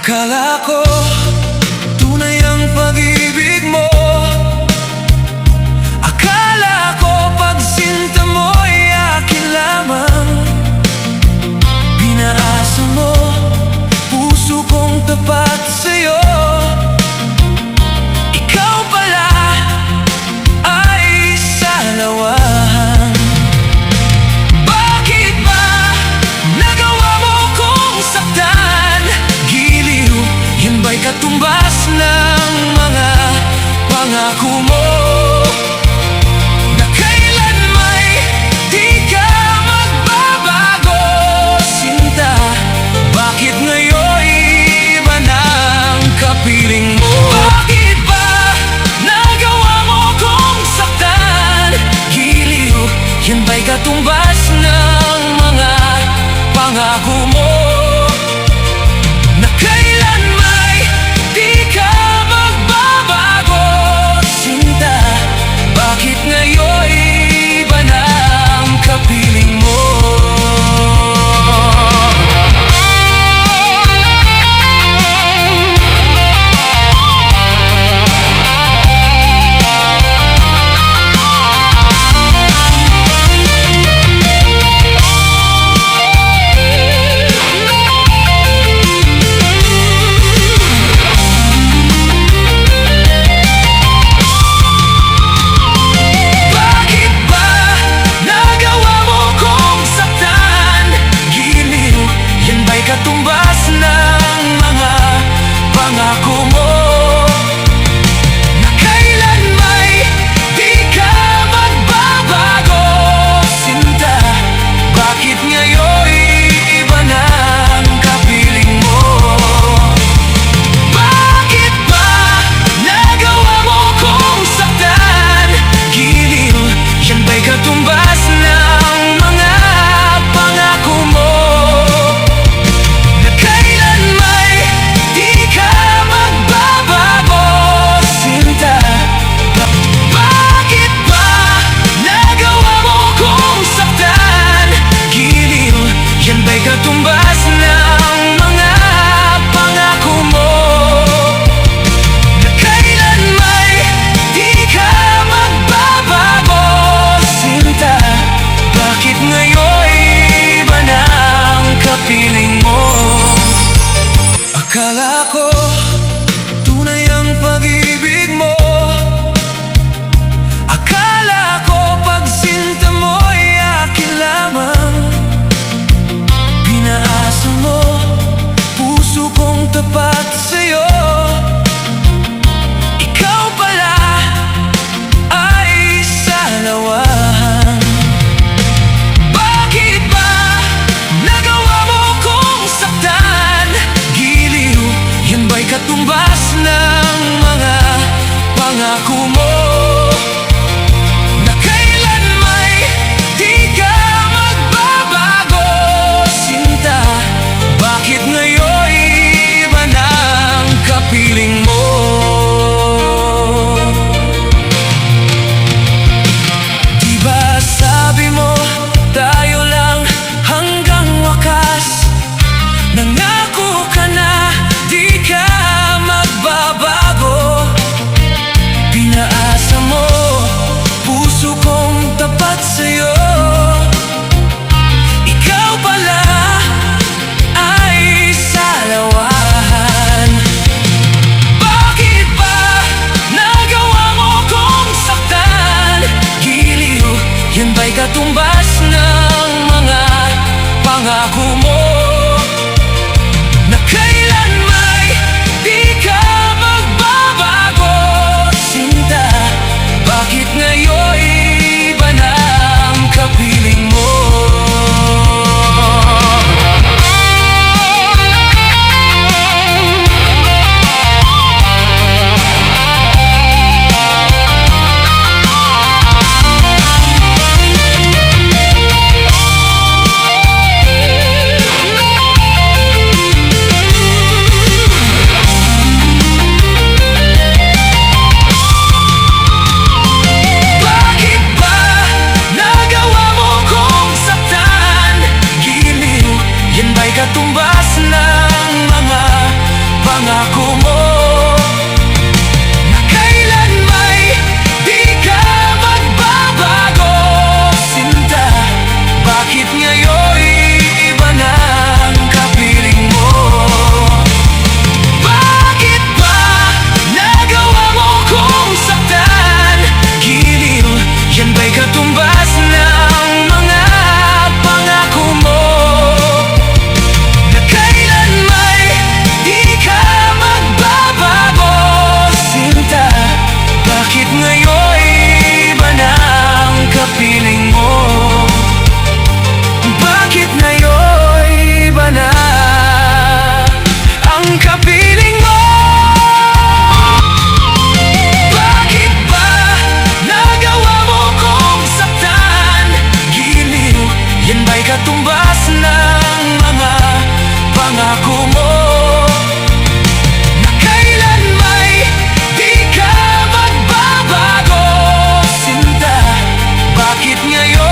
Akala ko tunay ang pag-ibig mo. Akala ko pagsinta mo'y akin lamang. Pinaasa mo puso kong tapat sa'yo. Ikaw pala ay salawahan. Bakit ba nagawa mo kong saktan? Giliw, yan ba'y katumbas ng mga pangako mo? Na kailan may di ka magbabago, sinta. Bakit ngayon iba ng kapiling mo? Bakit ba nagawa mo kong saktan? Giliw, yan ba'y katumbas ng mga pangako mo? Na kailan may di ka magbabago, sinta. Bakit ngayon iba ng kapiling mo? Katumbas ng mga pangako mo. Na kailan may di ka magbabago, sinta. Bakit ngayon iba ng kapiling mo? Bakit ba nagawa mo kong saktan? Giliw, yan ba'y katumbas ng mga pangako mo? Katumbas ng mga pangako mo. Na kailan may di ka magbabago, sinta. Bakit ngayon iba ng kapiling mo? Akala ko tunay ang pag-ibig mo. Akala ko pagsinta mo'y akin lamang. Pinaasa mo puso kong tapat sa'yo. Ikaw pala ay salawahan. Bakit ba nagawa mo kong saktan? Giliw, yan ba'y katumbas ng mga pangako mo? Na kailan may di ka magbabago, sinta. Bakit ngayon iba ng kapiling mo? Diba sabi mo tayo lang hanggang wakas? Nangako ka na di ka magbabago. Pinaasa mo puso kong tapat sa'yo. Ikaw pala ay salawahan. Bakit ba nagawa mo kong saktan? Giliw, yan ba'y katumbas ng mga pangako mo? Na kailan may di ka magbabago, sinta. Bakit ngayon iba ng kapiling mo? Bakit ngayon